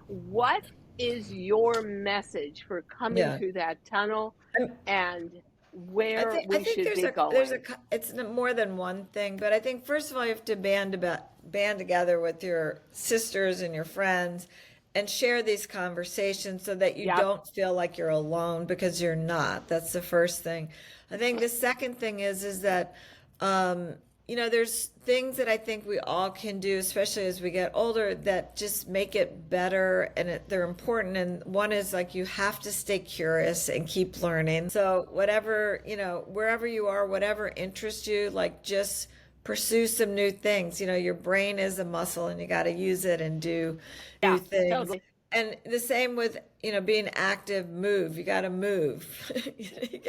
What is your message for coming Yeah. through that tunnel and I where think I we think should there's be a going? it's more than one thing, but I think first of all you have to band together with your sisters and your friends and share these conversations so that you Yep. don't feel like you're alone because you're not. That's the first thing. I think the second thing is that um, there's things that I think we all can do, especially as we get older, that just make it better and they're important. And one is like you have to stay curious and keep learning. So, whatever, wherever you are, whatever interests you, like just pursue some new things. Your brain is a muscle and you got to use it and do new Yeah, things. totally. And the same with, being active, move. You got to move. You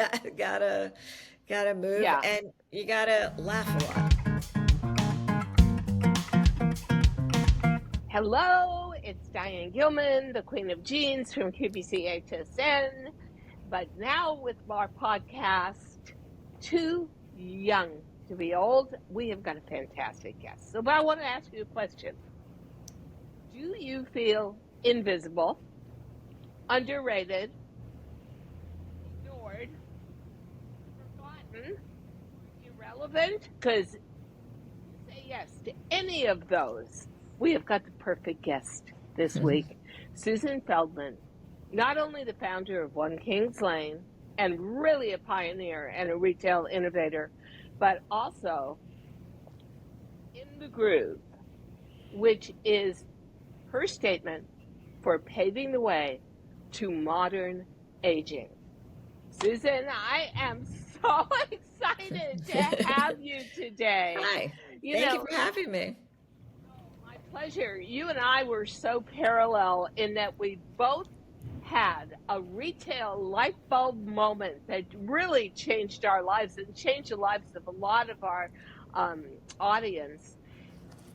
gotta move Yeah. and you gotta laugh a lot. Hello, it's Diane Gilman, the Queen of Jeans from QBCHSN. But now with our podcast, Too Young to Be Old, we have got a fantastic guest. So, but I want to ask you a question. Do you feel invisible, underrated, ignored, forgotten, irrelevant? Because say yes to any of those. We have got the perfect guest this week. Susan Feldman, not only the founder of One Kings Lane and really a pioneer and a retail innovator, but also In the Groove, which is her statement for paving the way to modern aging. Susan, I am so excited to have you today. Hi, You thank you know, for having me. my pleasure. You and I were so parallel in that we both had a retail light bulb moment that really changed our lives and changed the lives of a lot of our um, audience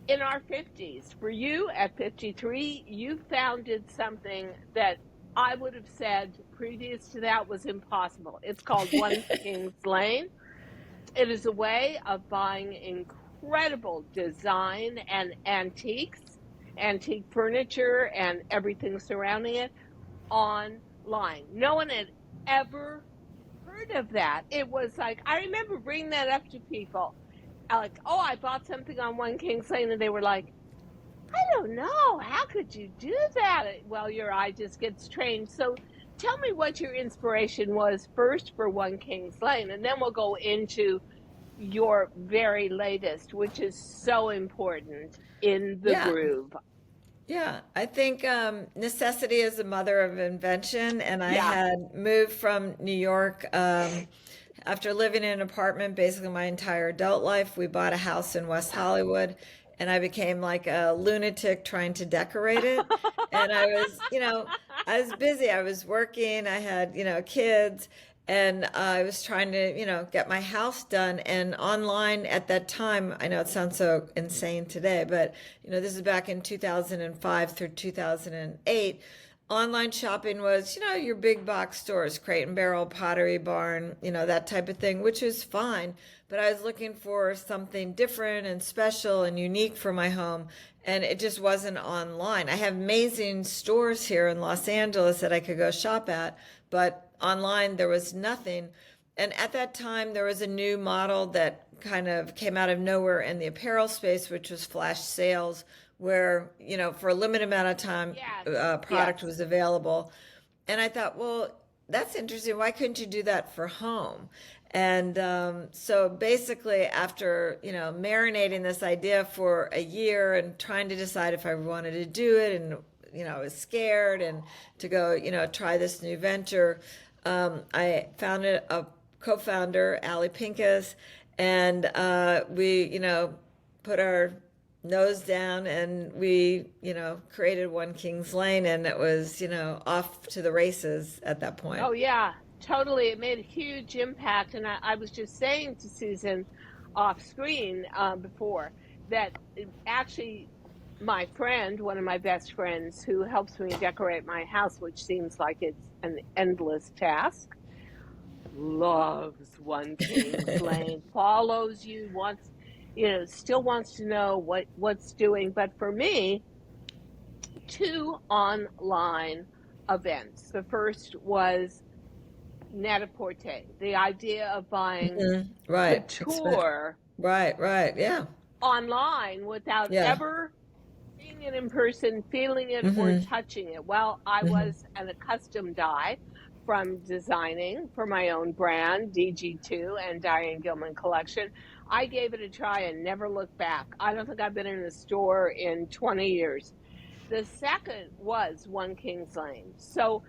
in our 50s. For you at 53, you founded something that I would have said previous to that was impossible. It's called One King's Lane. It is a way of buying incredible design and antique furniture and everything surrounding it online. No one had ever heard of that. It was like, I remember bringing that up to people. Like, oh, I bought something on One King's Lane, and they were like, I don't know. How could you do that? Well, your eye just gets trained. So tell me what your inspiration was first for One King's Lane, and then we'll go into your very latest, which is so important in the Yeah, groove. yeah. I think necessity is the mother of invention, and I Yeah. had moved from New York after living in an apartment basically my entire adult life. We bought a house in West Hollywood, and I became like a lunatic trying to decorate it. And I was busy. I was working. I had, kids, and I was trying to, get my house done. And online at that time, I know it sounds so insane today, but this is back in 2005 through 2008. Online shopping was, your big box stores, Crate and Barrel, Pottery Barn, that type of thing, which was fine. But I was looking for something different and special and unique for my home, and it just wasn't online. I have amazing stores here in Los Angeles that I could go shop at, but online there was nothing. And at that time, there was a new model that kind of came out of nowhere in the apparel space, which was flash sales, where, for a limited amount of time, Yes. product Yes. was available. And I thought, well, that's interesting. Why couldn't you do that for home? And so basically, after, marinating this idea for a year and trying to decide if I wanted to do it, and, I was scared and to go, try this new venture, I founded a co-founder, Allie Pincus, and we, put our nose down and we, created One King's Lane, and it was, off to the races at that point. Oh, yeah, totally. It made a huge impact. And I was just saying to Susan off screen before that actually my friend, one of my best friends who helps me decorate my house, which seems like it's an endless task, loves One King's Lane, follows you, still wants to know what's doing. But for me, two online events. The first was net-a-porter, the idea of buying Right. couture Right. Yeah. online without Yeah. ever seeing it in person, feeling it, or hmm touching it. Well, I hmm was an accustomed eye from designing for my own brand, DG2 and Diane Gilman collection. I gave it a try and never looked back. I don't think I've been in a store in 20 years. The second was One Kings Lane. So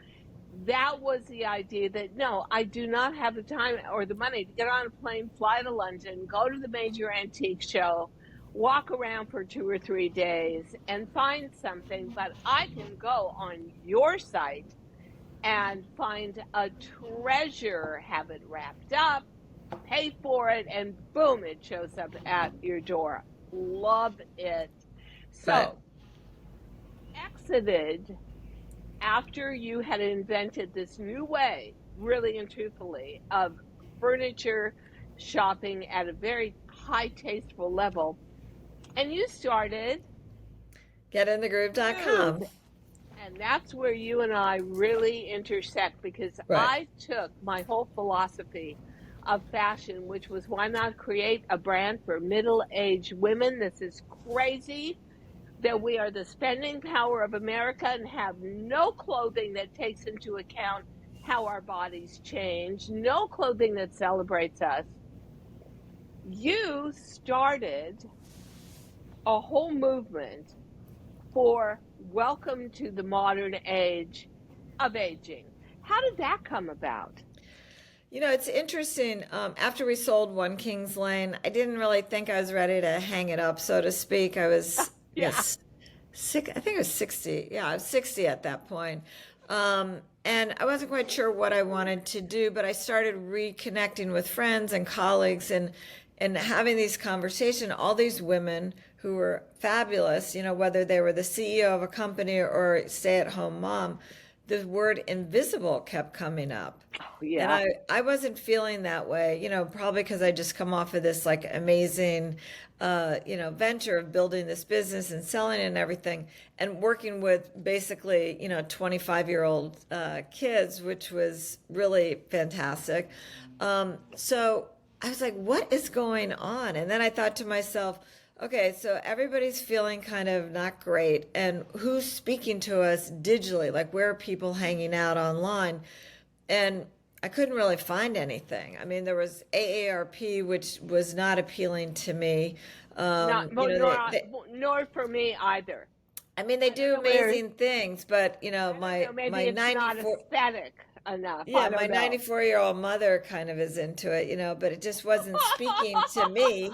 that was the idea that no, I do not have the time or the money to get on a plane, fly to London, go to the major antique show, walk around for 2 or 3 days and find something, but I can go on your site and find a treasure, have it wrapped up, pay for it, and boom, it shows up at your door. Love it. Right. So, exited after you had invented this new way, really and truthfully, of furniture shopping at a very high tasteful level, and you started Groove. Getinthegroove.com. And that's where you and I really intersect, because Right. I took my whole philosophy of fashion, which was why not create a brand for middle-aged women? This is crazy that we are the spending power of America and have no clothing that takes into account how our bodies change, no clothing that celebrates us. You started a whole movement for welcome to the modern age of aging. How did that come about? It's interesting. After we sold One Kings Lane, I didn't really think I was ready to hang it up, so to speak. I was, Yeah. sick. I think I was 60. Yeah, I was 60 at that point. And I wasn't quite sure what I wanted to do, but I started reconnecting with friends and colleagues and having these conversations. All these women who were fabulous, whether they were the CEO of a company or stay-at-home mom, the word invisible kept coming up. And Yeah. I wasn't feeling that way, probably because I just come off of this like amazing, venture of building this business and selling it and everything and working with basically, 25-year-old kids, which was really fantastic. So I was like, what is going on? And then I thought to myself, okay, so everybody's feeling kind of not great. And who's speaking to us digitally? Like, where are people hanging out online? And I couldn't really find anything. I mean, there was AARP, which was not appealing to me. Not You know, nor for me either. I mean, they I don't do know where, amazing things, but I don't know, maybe my it's not 94 aesthetic enough. yeah, I my don't know. 94-year-old mother kind of is into it, but it just wasn't speaking to me.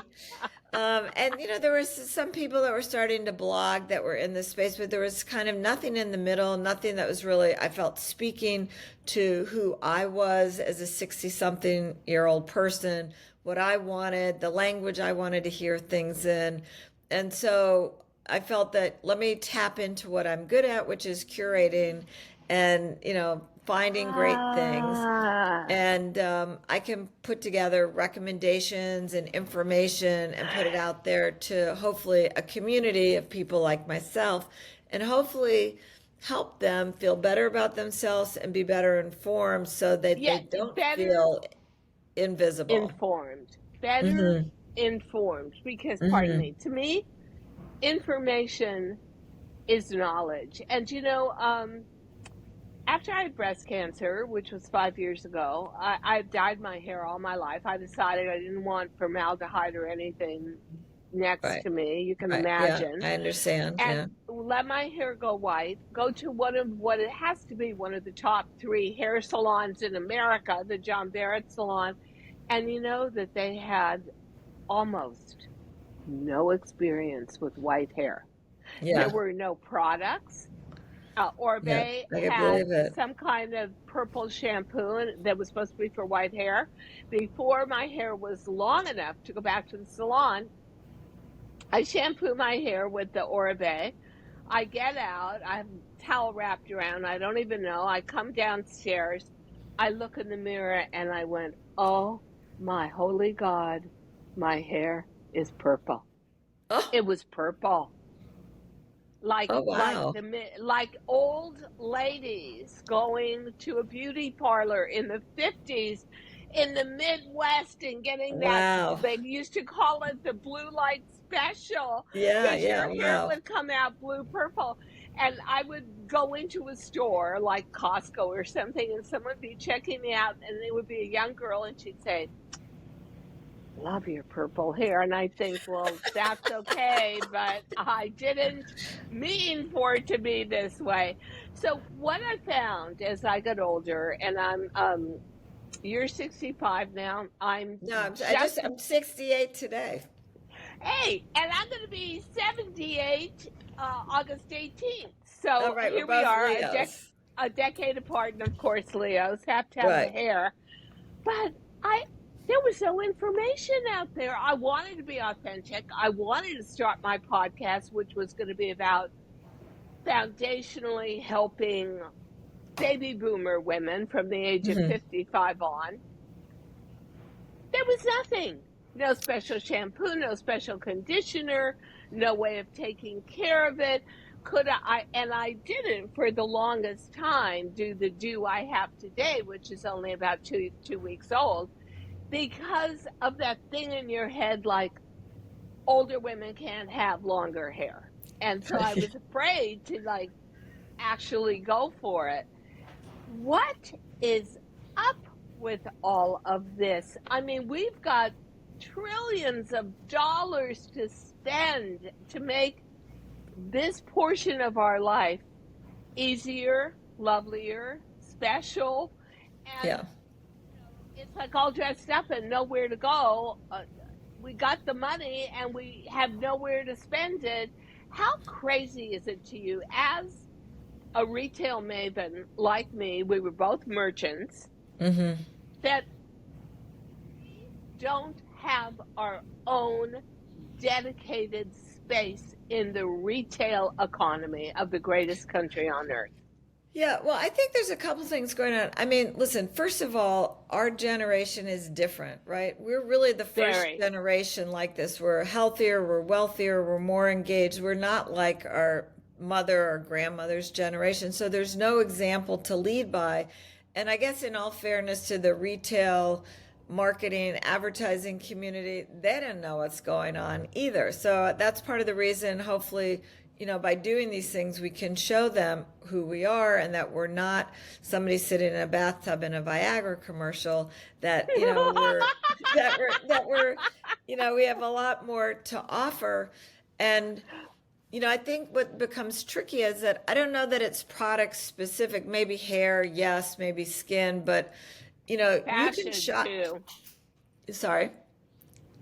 And there was some people that were starting to blog that were in this space, but there was kind of nothing in the middle, nothing that was really, I felt, speaking to who I was as a 60-something-year-old person, what I wanted, the language I wanted to hear things in. And so I felt that let me tap into what I'm good at, which is curating and, finding great things. Ah, And I can put together recommendations and information and put it out there to hopefully a community of people like myself and hopefully help them feel better about themselves and be better informed so that yeah, they don't better feel invisible. informed. Better hmm informed. Because, pardon hmm me, to me, information is knowledge. And after I had breast cancer, which was 5 years ago, I've dyed my hair all my life. I decided I didn't want formaldehyde or anything next Right, to me, you can right. Yeah, imagine. I understand. And Yeah. let my hair go white, go to one of what it has to be one of the top 3 hair salons in America, the John Barrett salon. And you know that they had almost no experience with white hair. There Yeah. were no products. Yeah. Orbe I can had believe it. some kind of purple shampoo that was supposed to be for white hair. Before my hair was long enough to go back to the salon, I shampoo my hair with the Orbe. I get out, I have a towel wrapped around, I don't even know. I come downstairs, I look in the mirror, and I went, oh my holy God, my hair is purple. Oh, It was purple. Oh, like wow. like old ladies going to a beauty parlor in the 50s in the Midwest and getting that, Wow. they used to call it the blue light special, Yeah, because yeah, your hair wow. would come out blue purple. And I would go into a store like Costco or something, and someone would be checking me out, and it would be a young girl, and she'd say, love your purple hair. And I think, well, that's okay, but I didn't mean for it to be this way. So what I found as I got older, and you're 65 now. I'm No, just, I'm 68 today. hey, and I'm going to be 78 August 18th. All So right, we're here we both are, Leos. a decade apart, and of course, Leos have to have the Right. hair. But I there was no information out there. I wanted to be authentic. I wanted to start my podcast, which was going to be about foundationally helping baby boomer women from the age of Hmm. 55 on. There was nothing. No special shampoo, no special conditioner, no way of taking care of it. Could I, and I didn't for the longest time do the do I have today, which is only about two weeks old, because of that thing in your head like older women can't have longer hair. And so I was afraid to like actually go for it. What is up with all of this? I mean, we've got trillions of dollars to spend to make this portion of our life easier, lovelier, special, and Yeah. it's like all dressed up and nowhere to go. We got the money and we have nowhere to spend it. How crazy is it to you as a retail maven like me? We were both merchants, Hmm. that we don't have our own dedicated space in the retail economy of the greatest country on earth. Yeah, well, I think there's a couple things going on. I mean, listen, first of all, our generation is different, right? We're really the first Very. generation like this. We're healthier, we're wealthier, we're more engaged. We're not like our mother or grandmother's generation. So there's no example to lead by. And I guess, in all fairness to the retail marketing, advertising community, they don't know what's going on either. So that's part of the reason, hopefully, by doing these things, we can show them who we are and that we're not somebody sitting in a bathtub in a Viagra commercial, that, we have a lot more to offer. And, I think what becomes tricky is that I don't know that it's product specific, maybe hair, yes, maybe skin, but, you can Fashion shop. too. Sorry.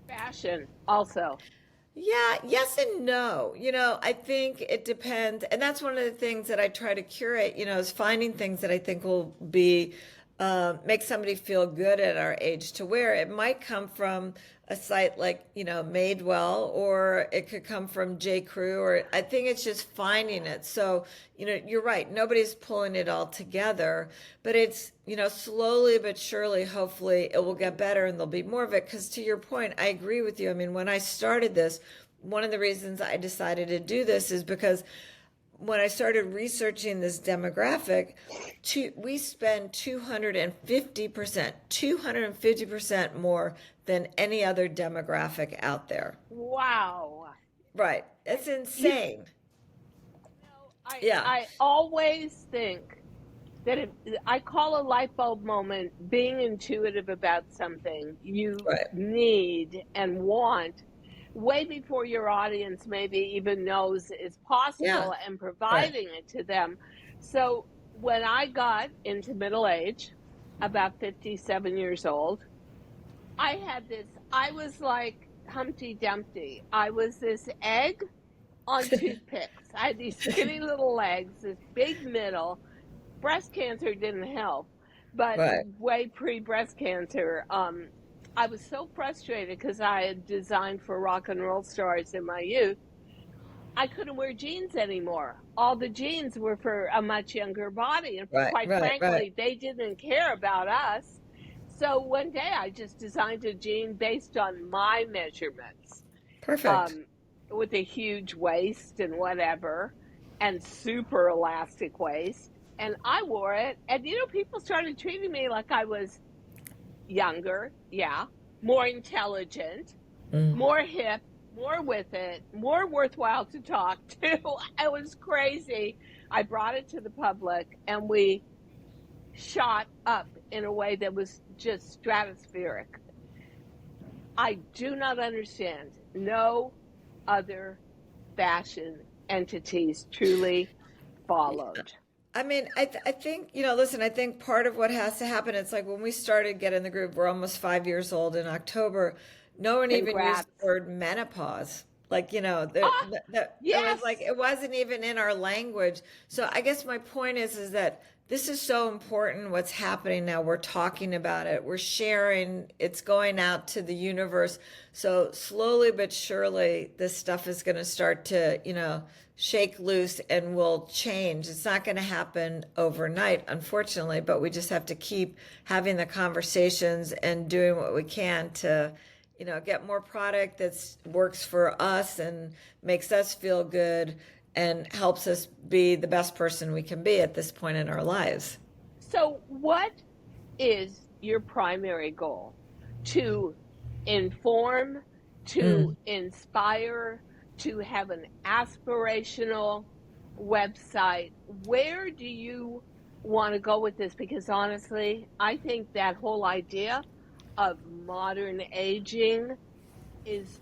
Fashion also. Yeah, yes and no. I think it depends. And that's one of the things that I try to curate, is finding things that I think will be, make somebody feel good at our age to wear. It might come from a site like, Madewell, or it could come from J. Crew, or I think it's just finding it. So, you're right. Nobody's pulling it all together, but it's, slowly but surely, hopefully it will get better and there'll be more of it. Because to your point, I agree with you. I mean, when I started this, one of the reasons I decided to do this is because when I started researching this demographic, we spend 250% more than any other demographic out there. Wow. Right. It's You insane. know, Yeah. I always think that I call a light bulb moment being intuitive about something you Right. need and want way before your audience maybe even knows is Yeah. possible, and Right. providing it to them. So when I got into middle age, about 57 years old, I was like Humpty Dumpty. I was this egg on toothpicks. I had these skinny little legs, this big middle. Breast cancer didn't help, but Right. way pre breast cancer, I was so frustrated because I had designed for rock and roll stars in my youth. I couldn't wear jeans anymore. All the jeans were for a much younger body, and Right. quite Right. Right. frankly, they didn't care about us. So one day I just designed a jean based on my measurements, Perfect. um, with a huge waist and whatever. and super elastic waist. And I wore it. And, people started treating me like I was younger, yeah, more intelligent, Mm. more hip, more with it, more worthwhile to talk to. It was crazy. I brought it to the public and we shot up in a way that was just stratospheric. I do not understand. No other fashion entities truly followed. I mean, I think, listen, I think part of what has to happen, it's like when we started getting the group, we're almost 5 years old in October. No one even used the Congrats. word menopause. Like, Ah, it was like, yes. it wasn't even in our language. So I guess my point is that this is so important what's happening now. We're talking about it. We're sharing. It's going out to the universe. So slowly but surely, this stuff is going to start to, shake loose and will change. It's not going to happen overnight, unfortunately, but we just have to keep having the conversations and doing what we can to, get more product that works for us and makes us feel good and helps us be the best person we can be at this point in our lives. So, what is your primary goal? To inform, to Mm. inspire, to have an aspirational website? Where do you want to go with this? Because honestly, I think that whole idea of modern aging is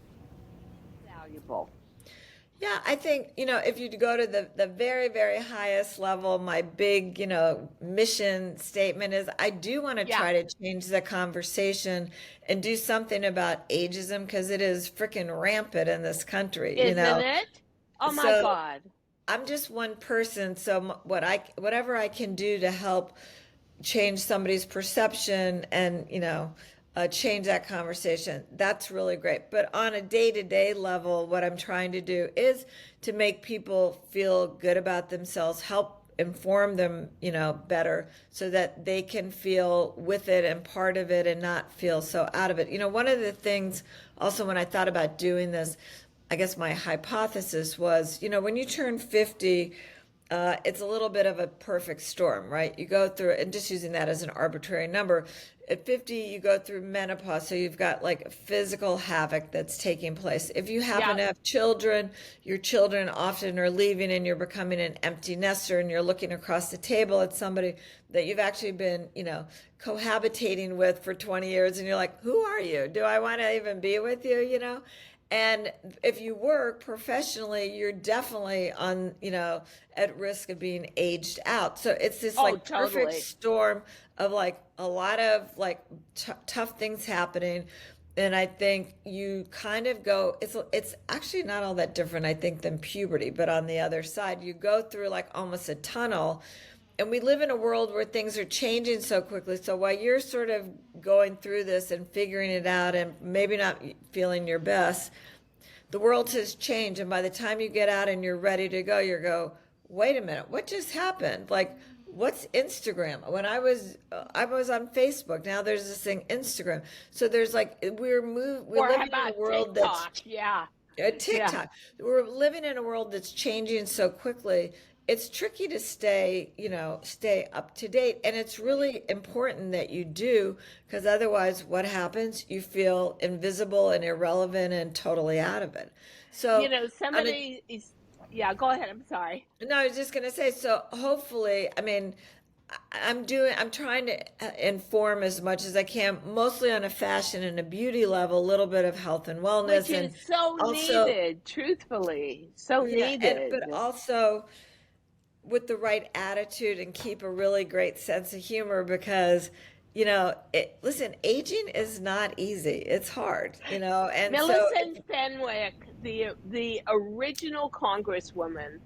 valuable. Yeah, I think, if you go to the very, very highest level, my big, mission statement is I do want to Yeah, try to change the conversation and do something about ageism because it is freaking rampant in this country. isn't it? Oh my So God. I'm just one person, so whatever I can do to help change somebody's perception and change that conversation, that's really great. But on a day-to-day level, what I'm trying to do is to make people feel good about themselves, help inform them better so that they can feel with it and part of it and not feel so out of it. One of the things also when I thought about doing this, I guess my hypothesis was, when you turn 50, it's a little bit of a perfect storm, right? You go through, and just using that as an arbitrary number, at 50, you go through menopause. So you've got like physical havoc that's taking place. If you happen Yeah. to have children, your children often are leaving and you're becoming an empty nester and you're looking across the table at somebody that you've actually been, cohabitating with for 20 years. And you're like, who are you? Do I want to even be with you? And if you work professionally, you're definitely at risk of being aged out. So it's this Oh, like perfect totally. storm of like a lot of like tough things happening. And I think you kind of go, it's actually not all that different, I think, than puberty. But on the other side, you go through like almost a tunnel. And we live in a world where things are changing so quickly. So while you're sort of going through this and figuring it out and maybe not feeling your best, the world has changed. And by the time you get out and you're ready to go, wait a minute, what just happened? Like, what's Instagram? When I was on Facebook. Now there's this thing, Instagram. So there's like, we're Or how living in a about world that's TikTok? Yeah. Yeah. TikTok. We're living in a world that's changing so quickly. It's tricky to stay up to date. And it's really important that you do, because otherwise, what happens? You feel invisible and irrelevant and totally out of it. So, on a Somebody is, yeah, go ahead. I'm sorry. no, I was just going to say, so hopefully, I mean, I'm trying to inform as much as I can, mostly on a fashion and a beauty level, a little bit of health and Which wellness, and is so also, needed, truthfully. So yeah, but needed. also with the right attitude and keep a really great sense of humor because, listen, aging is not easy. It's hard, and so, Millicent Fenwick, the original Congresswoman,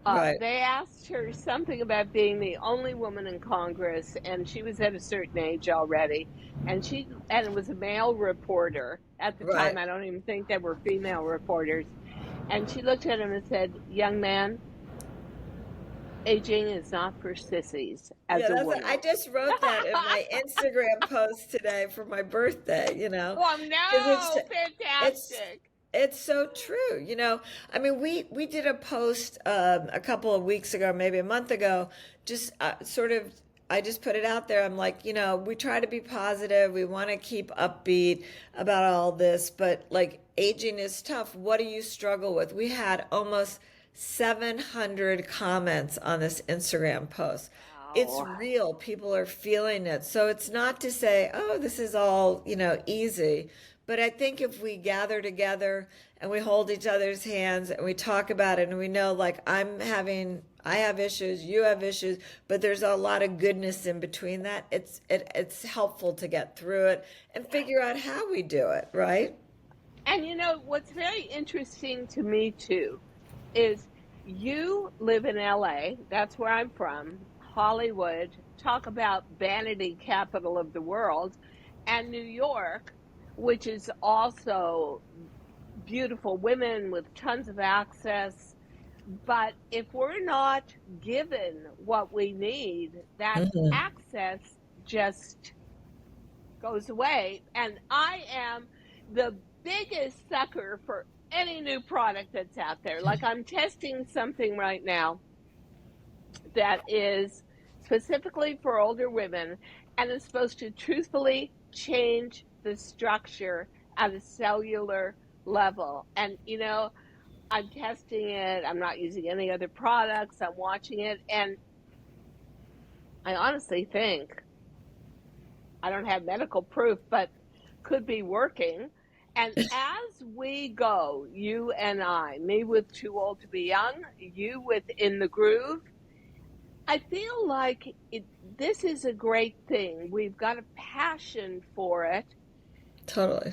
right, they asked her something about being the only woman in Congress, and she was at a certain age already, and it was a male reporter at the right. time. I don't even think there were female reporters, and she looked at him and said, "Young man, aging is not for sissies Yeah, as a I woman." just wrote that in my Instagram post today for my birthday, Oh because no, it's fantastic. It's so true. I mean, we did a post a couple of weeks ago, maybe a month ago, just sort of. I just put it out there. I'm like, we try to be positive. We want to keep upbeat about all this, but like aging is tough. What do you struggle with? We had almost 700 comments on this Instagram post. It's Wow. real. People are feeling it. So it's not to say, oh, this is all, easy. But I think if we gather together and we hold each other's hands and we talk about it and we know, like, I have issues, you have issues, but there's a lot of goodness in between that. It's helpful to get through it and figure out how we do it, right? And what's very interesting to me too is you live in LA, that's where I'm from, Hollywood, talk about vanity capital of the world, and New York, which is also beautiful women with tons of access. But if we're not given what we need, that Hmm. access just goes away. And I am the biggest sucker for any new product that's out there. Like I'm testing something right now that is specifically for older women and is supposed to truthfully change the structure at a cellular level. And, I'm testing it. I'm not using any other products. I'm watching it. And I honestly think I don't have medical proof, but could be working. And as we go, you and I, me with Too Old to Be Young, you with In the Groove, I feel like this is a great thing. We've got a passion for it. Totally.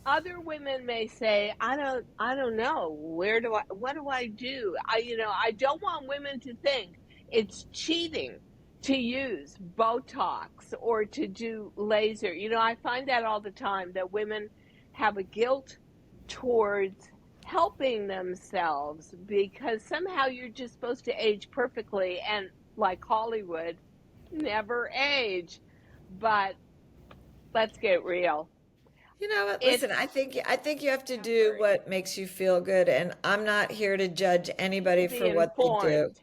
Other women may say, I don't know. What do I do? I don't want women to think it's cheating to use Botox or to do laser. I find that all the time that women have a guilt towards helping themselves because somehow you're just supposed to age perfectly and like Hollywood, never age. But let's get real. You know what? Listen, It's I think you have to do temporary. what makes you feel good, and I'm not here to judge You need to anybody be for what they do. informed.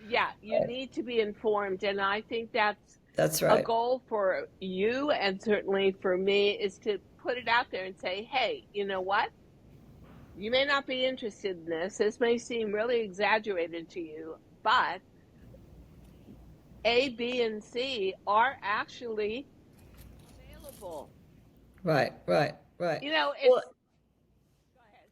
Yeah, you need to be informed. And I think that's That's a right. goal for you and certainly for me is to put it out there and say, hey, you know what? You may not be interested in this. This may seem really exaggerated to you, but A, B, and C are actually available. Right, right, right. It's, Well, go ahead.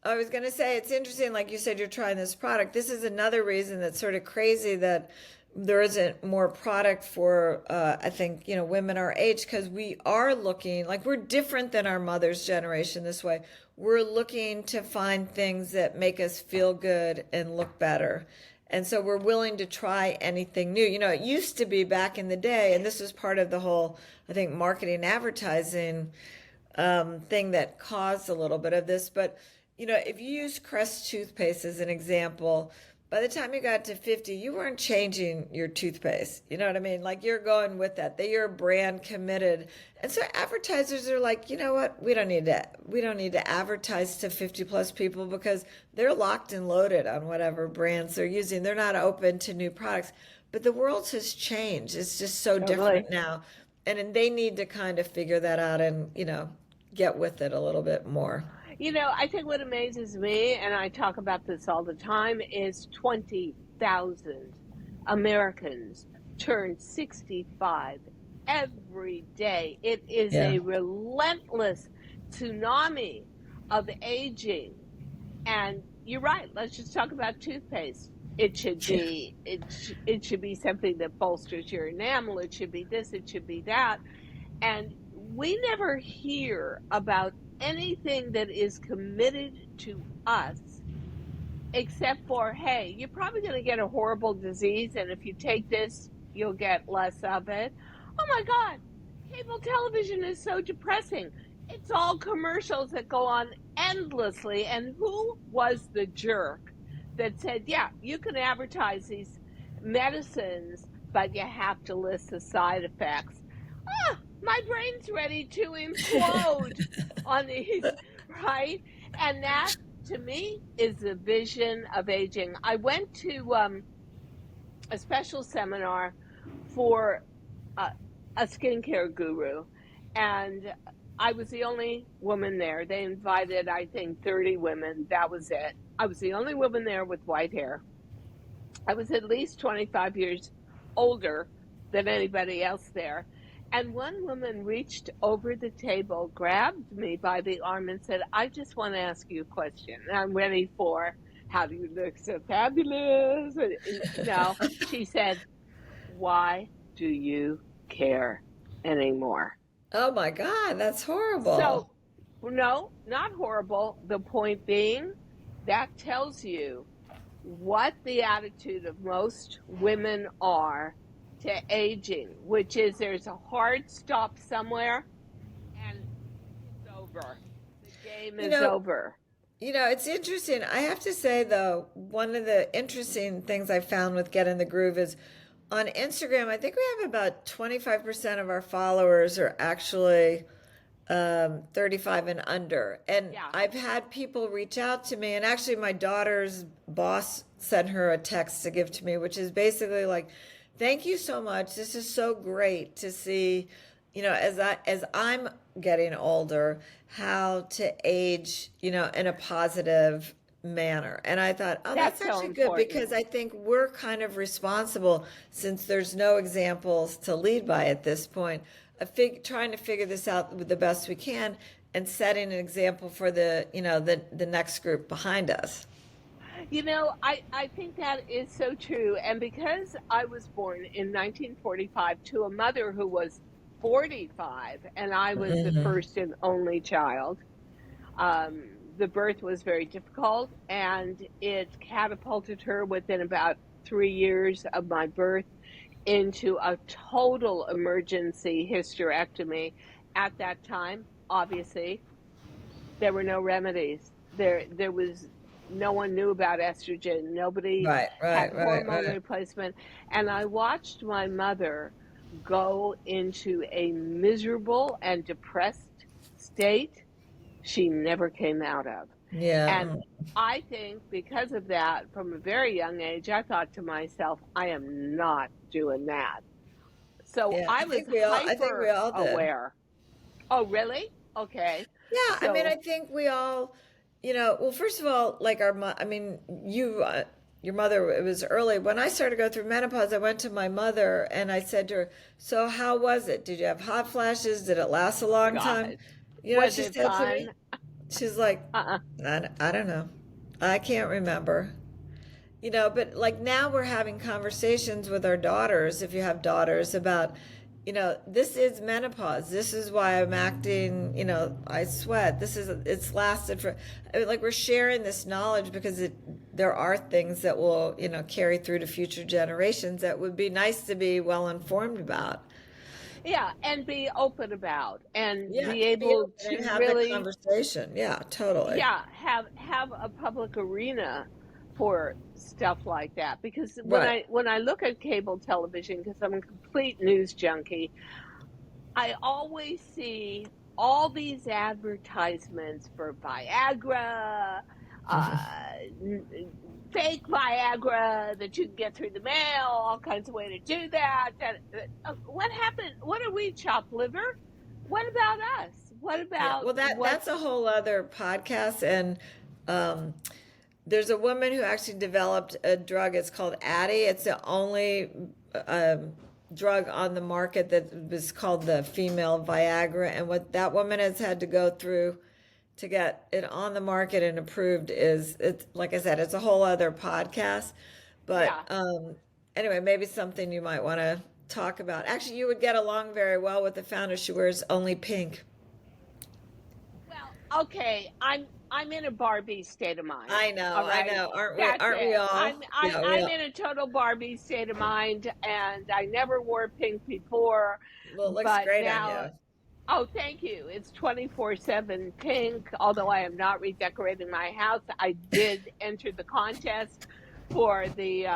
I was going to say it's interesting, like you said, you're trying this product. This is another reason that's sort of crazy that there isn't more product for, I think, women our age, because we are looking, like we're different than our mother's generation this way. We're looking to find things that make us feel good and look better. And so we're willing to try anything new. It used to be back in the day, and this was part of the whole, I think, marketing advertising thing that caused a little bit of this. But, if you use Crest toothpaste as an example, by the time you got to 50, you weren't changing your toothpaste. You know what I mean? Like you're going with that. You're brand committed. And so advertisers are like, you know what? We don't need to advertise to 50 plus people because they're locked and loaded on whatever brands they're using. They're not open to new products. But the world has changed. It's just so Totally. different now. And they need to kind of figure that out and, get with it a little bit more. I think what amazes me, and I talk about this all the time, is 20,000 Americans turn 65 every day. It is Yeah. a relentless tsunami of aging. And you're right. Let's just talk about toothpaste. It should be something that bolsters your enamel. It should be this. It should be that. And we never hear about anything that is committed to us except for, hey, you're probably going to get a horrible disease, and if you take this, you'll get less of it. Oh my God, cable television is so depressing. It's all commercials that go on endlessly. And who was the jerk that said, yeah, you can advertise these medicines, but you have to list the side effects? My brain's ready to implode on these, right? And that to me is the vision of aging. I went to a special seminar for a, a skincare guru, and I was the only woman there. They invited, I think, 30 women. That was it. I was the only woman there with white hair. I was at least 25 years older than anybody else there. And one woman reached over the table, grabbed me by the arm, and said, I just want to ask you a question. And I'm ready for, how do you look so fabulous? No, she said, why do you care anymore? Oh my God, that's So, horrible. no, not horrible. The point being, that tells you what the attitude of most women are to aging, which is there's a hard stop somewhere and it's over. The game You is know, over. it's interesting. I have to say though, one of the interesting things I found with Get in the Groove is on Instagram, I think we have about 25% of our followers are actually 35 and under. And Yeah, I've had people reach out to me, and actually, my daughter's boss sent her a text to give to me, which is basically like, "Thank you so much. This is so great to see, as I'm getting older, how to age, in a positive manner." And I thought, oh, that's that's so actually good important. because I think we're kind of responsible since there's no examples to lead by at this point trying to figure this out the best we can and setting an example for the next group behind us. I think that is so true. And because I was born in 1945 to a mother who was 45, and I was the Hmm. first and only child, um, the birth was very difficult, and it catapulted her within about 3 years of my birth into a total emergency hysterectomy. At that time, obviously, there were no remedies. There was no one knew about estrogen. Nobody Right, had right, right, hormone right. replacement. And I watched my mother go into a miserable and depressed state she never came out of. Yeah, And I think because of that, from a very young age, I thought to myself, I am not doing that. So yeah. I I was think we all. I think we hyper all did. aware. Oh, really? Okay. Yeah, I mean, I So, think we all, well, first of all, like I mean, your mother, it was early. When I started to go through menopause, I went to my mother and I said to her, "So how was it? Did you have hot flashes? Did it last a long time?" God, You know what was she it said to fun? me? She's like, Uh-uh. I don't know. I can't remember. But like now we're having conversations with our daughters, if you have daughters, about, this is menopause. This is why I'm acting, I sweat. It's lasted for, I mean, like we're sharing this knowledge because there are things that will, carry through to future generations that would be nice to be well informed about. Yeah, and be open about and Yeah, be to be able open and to have the really, conversation. Yeah, totally. yeah, have a public arena for stuff like that. Because when Right. I look at cable television, because I'm a complete news junkie, I always see all these advertisements for Viagra, uh, fake Viagra that you can get through the mail, all kinds of ways to do that. What happened? What are we, chopped liver? What about us? What Yeah, about well, that's a what's, whole other podcast, and um, there's a woman who actually developed a drug. It's called Addie. It's the only um, drug on the market that was called the female Viagra, and what that woman has had to go through to get it on the market and approved is, it's like I said, it's a whole other podcast. But yeah. anyway, maybe something you might want to talk about. Actually, you would get along very well with the founder. She wears only pink. Well, okay, I'm in a Barbie state of mind. I know, All I right. know. Aren't we? That's Aren't we it. all? Yeah, we I'm all. in a total Barbie state of mind, and I never wore pink before, Well, it looks but great on now, you. oh, thank you. It's 24/7 pink. Although I am not redecorating my house, I did enter the contest for the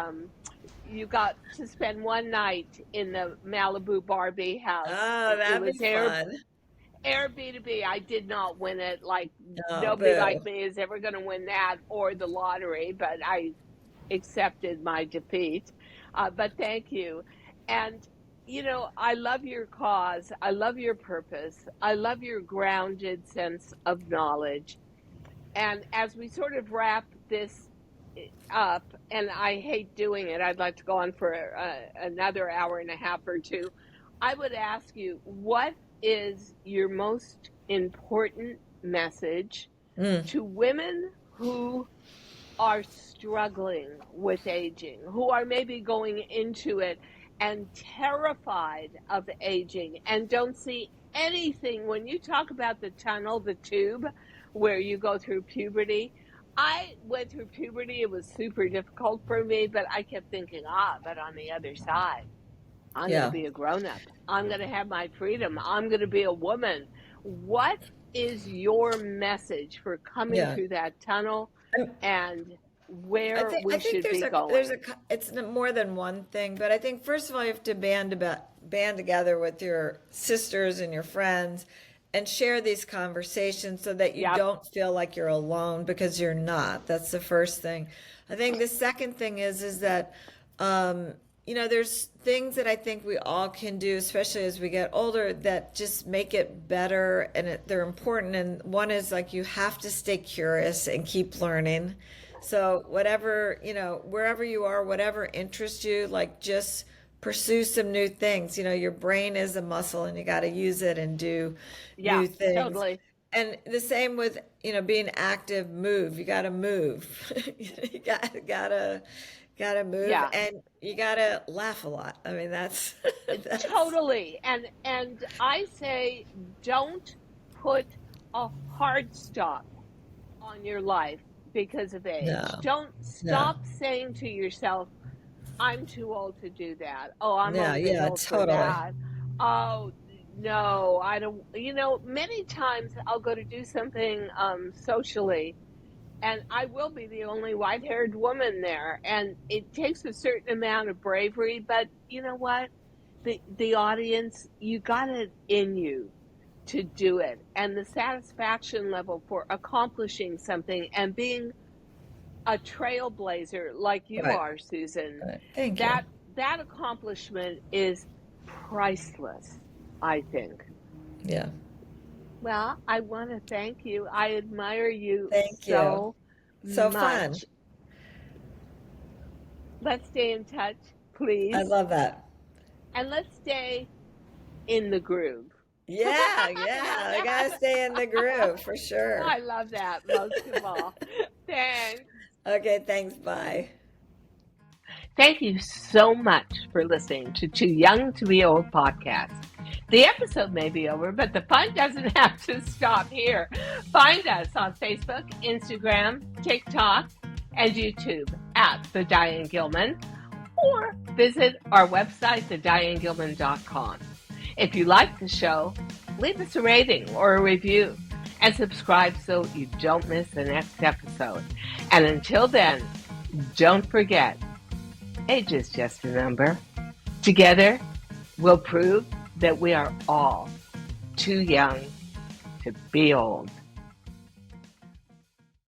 you got to spend one night in the Malibu Barbie house. Oh, It that'd was be fun. Air B2B, I did not win it. Like, Oh, nobody boo. like me is ever going to win that or the lottery, but I accepted my defeat. But thank you. And, I love your cause. I love your purpose. I love your grounded sense of knowledge. And as we sort of wrap this up, and I hate doing it, I'd like to go on for another hour and a half or two. I would ask you, what is your most important message Mm, to women who are struggling with aging, who are maybe going into it and terrified of aging and don't see anything? When you talk about the tunnel, the tube where you go through puberty, I went through puberty. It was super difficult for me, but I kept thinking, but on the other side, I'm going to yeah, be a grown up. I'm going to have my freedom. I'm going to be a woman. What is your message for coming yeah. through that tunnel and I where think I we think should be there's going? it's more than one thing, but I think first of all you have to band together with your sisters and your friends and share these conversations so that you Yep. don't feel like you're alone because you're not. That's the first thing. I think the second thing is that there's things that I think we all can do, especially as we get older, that just make it better and they're important. And one is like you have to stay curious and keep learning. So whatever, wherever you are, whatever interests you, like just pursue some new things. Your brain is a muscle and you got to use it and do Yeah, new things. totally. And the same with, being active, move. You got to move. You got to move Yeah, and you got to laugh a lot. I mean, that's that's totally. And I say, don't put a hard stop on your life because of age. no. Don't No. stop saying to yourself, I'm too old to do that. Oh, I'm a Yeah, little bit yeah, old for totally. that. Oh, no, I don't. Many times I'll go to do something socially, and I will be the only white-haired woman there, and it takes a certain amount of bravery. But you know what? The audience, you got it in you to do it, and the satisfaction level for accomplishing something and being a trailblazer like you Right. are, Susan, Right. Thank you. that accomplishment is priceless, I think. Yeah. Well, I want to thank you. I admire you Thank you. so So fun. much. Let's stay in touch, I please. love that. And let's stay in the groove. Yeah, yeah. I gotta stay in the groove for sure. I love that most of all. Thanks. Okay, thanks. Bye. Thank you so much for listening to Too Young to Be Old podcast. The episode may be over, but the fun doesn't have to stop here. Find us on Facebook, Instagram, TikTok, and YouTube at The Diane Gilman, or visit our website, thedianegilman.com. If you like the show, leave us a rating or a review and subscribe so you don't miss the next episode. And until then, don't forget, age is just a number. Together, we'll prove that we are all too young to be old.